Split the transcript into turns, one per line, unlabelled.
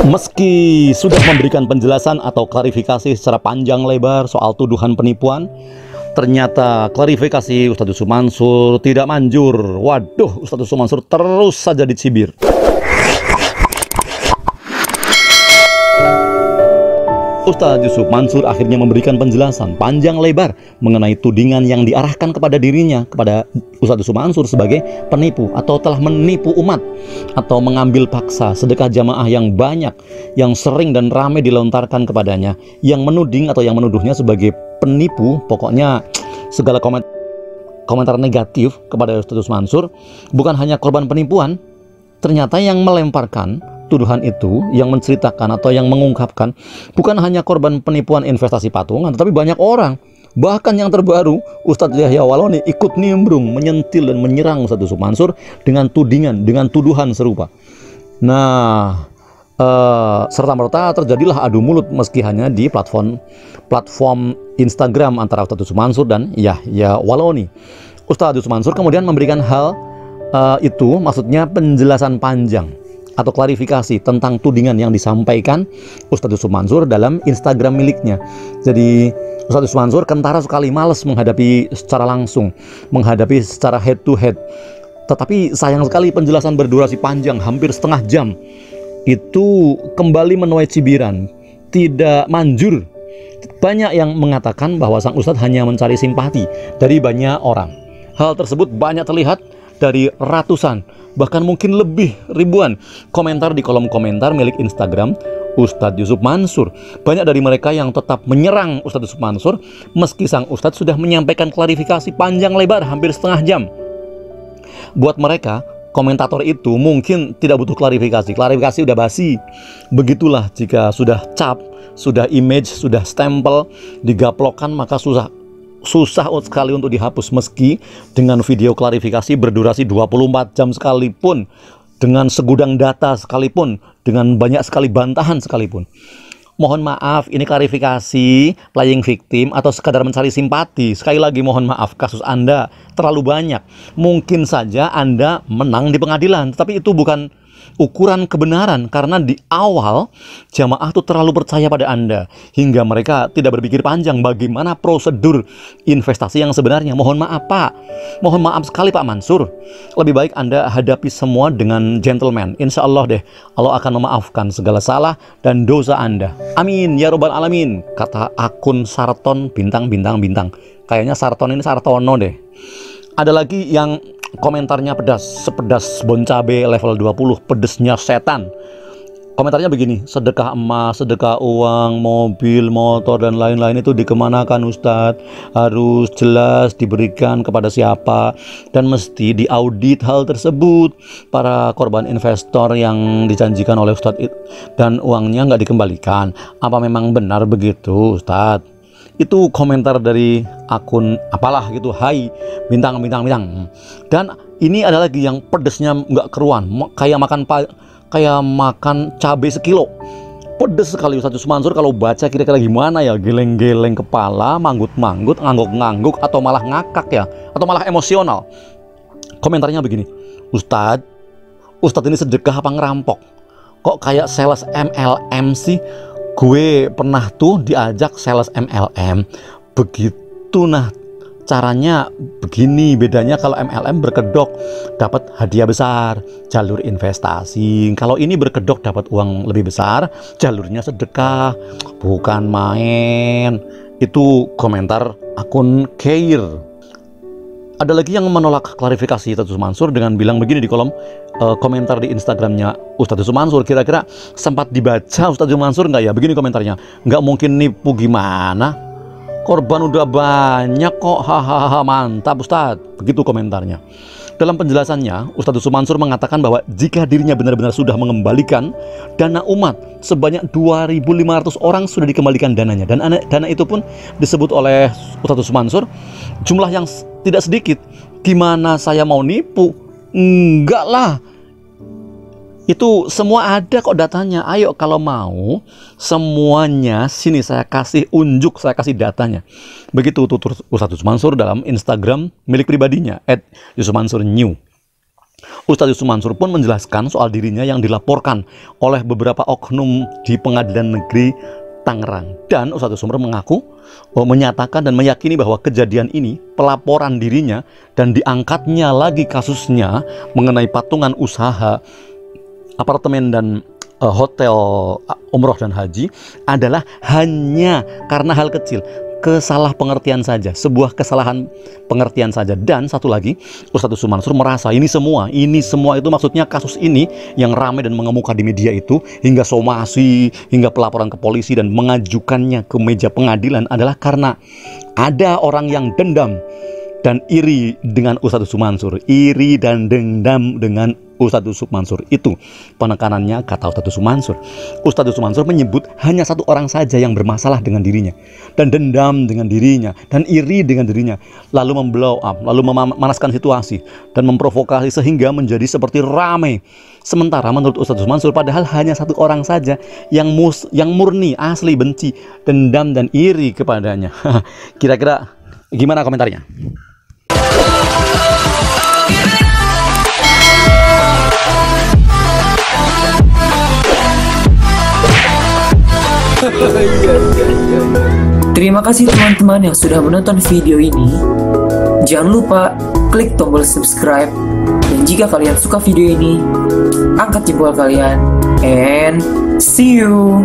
Meski sudah memberikan penjelasan atau klarifikasi secara panjang lebar soal tuduhan penipuan, ternyata klarifikasi Ustadz Yusuf Mansur tidak manjur. Waduh, Ustadz Yusuf Mansur terus saja dicibir. Ustadz Yusuf Mansur akhirnya memberikan penjelasan panjang lebar mengenai tudingan yang diarahkan kepada dirinya, kepada Ustadz Yusuf Mansur sebagai penipu atau telah menipu umat, atau mengambil paksa sedekah jamaah yang banyak, yang sering dan ramai dilontarkan kepadanya, yang menuding atau yang menuduhnya sebagai penipu. Pokoknya segala komentar negatif kepada Ustadz Yusuf Mansur. Bukan hanya korban penipuan, ternyata yang melemparkan tuduhan itu, yang menceritakan atau yang mengungkapkan, bukan hanya korban penipuan investasi patungan, tetapi banyak orang. Bahkan yang terbaru, Ustadz Yahya Waloni ikut nimbrung, menyentil dan menyerang Ustadz Yusuf Mansur dengan tudingan, dengan tuduhan serupa. Nah, serta-merta terjadilah adu mulut meski hanya di platform Instagram antara Ustadz Yusuf Mansur dan Yahya Waloni. Ustadz Yusuf Mansur kemudian memberikan hal itu, maksudnya penjelasan panjang atau klarifikasi tentang tudingan yang disampaikan Ustadz Yusuf Mansur dalam Instagram miliknya. Jadi Ustadz Yusuf Mansur kentara sekali, malas menghadapi secara langsung, menghadapi secara head to head. Tetapi sayang sekali penjelasan berdurasi panjang, hampir setengah jam, itu kembali menuai cibiran, tidak manjur. Banyak yang mengatakan bahwa sang Ustadz hanya mencari simpati dari banyak orang. Hal tersebut banyak terlihat dari ratusan, bahkan mungkin lebih ribuan komentar di kolom komentar milik Instagram Ustadz Yusuf Mansur. Banyak dari mereka yang tetap menyerang Ustadz Yusuf Mansur meski sang Ustadz sudah menyampaikan klarifikasi panjang lebar hampir setengah jam. Buat mereka, komentator itu mungkin tidak butuh klarifikasi. Klarifikasi udah basi. Begitulah jika sudah cap, sudah image, sudah stempel, digaplokkan, maka susah sekali untuk dihapus. Meski dengan video klarifikasi berdurasi 24 jam sekalipun, dengan segudang data sekalipun, dengan banyak sekali bantahan sekalipun. Mohon maaf, ini klarifikasi, playing victim, atau sekadar mencari simpati. Sekali lagi mohon maaf, kasus Anda terlalu banyak. Mungkin saja Anda menang di pengadilan, tetapi itu bukan ukuran kebenaran, karena di awal jamaah itu terlalu percaya pada Anda hingga mereka tidak berpikir panjang bagaimana prosedur investasi yang sebenarnya. Mohon maaf Pak, mohon maaf sekali Pak Mansur. Lebih baik Anda hadapi semua dengan gentleman. Insya Allah deh, Allah akan memaafkan segala salah dan dosa Anda. Amin ya robbal alamin, kata akun Sarton bintang. Kayaknya Sarton ini Sartono deh. Ada lagi yang komentarnya pedas, sepedas bon cabe level 20, pedesnya setan. Komentarnya begini: sedekah emas, sedekah uang, mobil, motor, dan lain-lain itu dikemanakan Ustadz? Harus jelas diberikan kepada siapa, dan mesti diaudit hal tersebut. Para korban investor yang dijanjikan oleh Ustadz dan uangnya nggak dikembalikan, apa memang benar begitu Ustadz? Itu komentar dari akun apalah gitu, hai bintang. Dan ini ada lagi yang pedesnya nggak keruan, kayak makan cabai sekilo. Pedes sekali Ustadz Yusuf Mansur. Kalau baca kira-kira gimana ya, geleng-geleng kepala, manggut-manggut, ngangguk-ngangguk, atau malah ngakak ya, atau malah emosional. Komentarnya begini: Ustadz ini sedekah apa ngerampok? Kok kayak sales MLM sih? Gue pernah tuh diajak sales MLM begitu. Nah, caranya begini, bedanya kalau MLM berkedok dapat hadiah besar, jalur investasi. Kalau ini berkedok dapat uang lebih besar, jalurnya sedekah, bukan main. Itu komentar akun Care. Ada lagi yang menolak klarifikasi Ustadz Yusuf Mansur dengan bilang begini di kolom komentar di Instagramnya Ustadz Yusuf Mansur. Kira-kira sempat dibaca Ustadz Yusuf Mansur nggak ya? Begini komentarnya: nggak mungkin nipu, gimana? Korban udah banyak kok, hahaha, mantap Ustadz. Begitu komentarnya. Dalam penjelasannya, Ustadz Yusuf Mansur mengatakan bahwa jika dirinya benar-benar sudah mengembalikan dana umat sebanyak 2.500 orang sudah dikembalikan dananya, dan dana itu pun disebut oleh Ustadz Yusuf Mansur jumlah yang tidak sedikit. Gimana saya mau nipu? Enggak lah, itu semua ada kok datanya. Ayo kalau mau semuanya sini saya kasih unjuk, saya kasih datanya. Begitu tutur Ustadz Yusuf Mansur dalam Instagram milik pribadinya @yusufmansurnew. Ustadz Yusuf Mansur pun menjelaskan soal dirinya yang dilaporkan oleh beberapa oknum di Pengadilan Negeri Tangerang. Dan Ustadz Yusuf mengaku menyatakan dan meyakini bahwa kejadian ini, pelaporan dirinya dan diangkatnya lagi kasusnya mengenai patungan usaha apartemen dan hotel umroh dan haji adalah hanya karena hal kecil, kesalah pengertian saja, sebuah kesalahan pengertian saja. Dan satu lagi, Ustadz Yusuf Mansur merasa ini semua itu maksudnya kasus ini yang ramai dan mengemuka di media itu hingga somasi, hingga pelaporan ke polisi dan mengajukannya ke meja pengadilan adalah karena ada orang yang dendam dan iri dengan Ustadz Yusuf Mansur, iri dan dendam dengan Ustadz Yusuf Mansur. Itu penekanannya kata Ustadz Yusuf Mansur. Ustadz Yusuf Mansur menyebut hanya satu orang saja yang bermasalah dengan dirinya dan dendam dengan dirinya dan iri dengan dirinya, lalu memblow up, lalu memanaskan situasi dan memprovokasi sehingga menjadi seperti ramai. Sementara menurut Ustadz Yusuf Mansur padahal hanya satu orang saja yang murni asli benci, dendam dan iri kepadanya. Kira-kira gimana komentarnya?
Terima kasih teman-teman yang sudah menonton video ini. Jangan lupa klik tombol subscribe. Dan jika kalian suka video ini, angkat jempol kalian. And see you.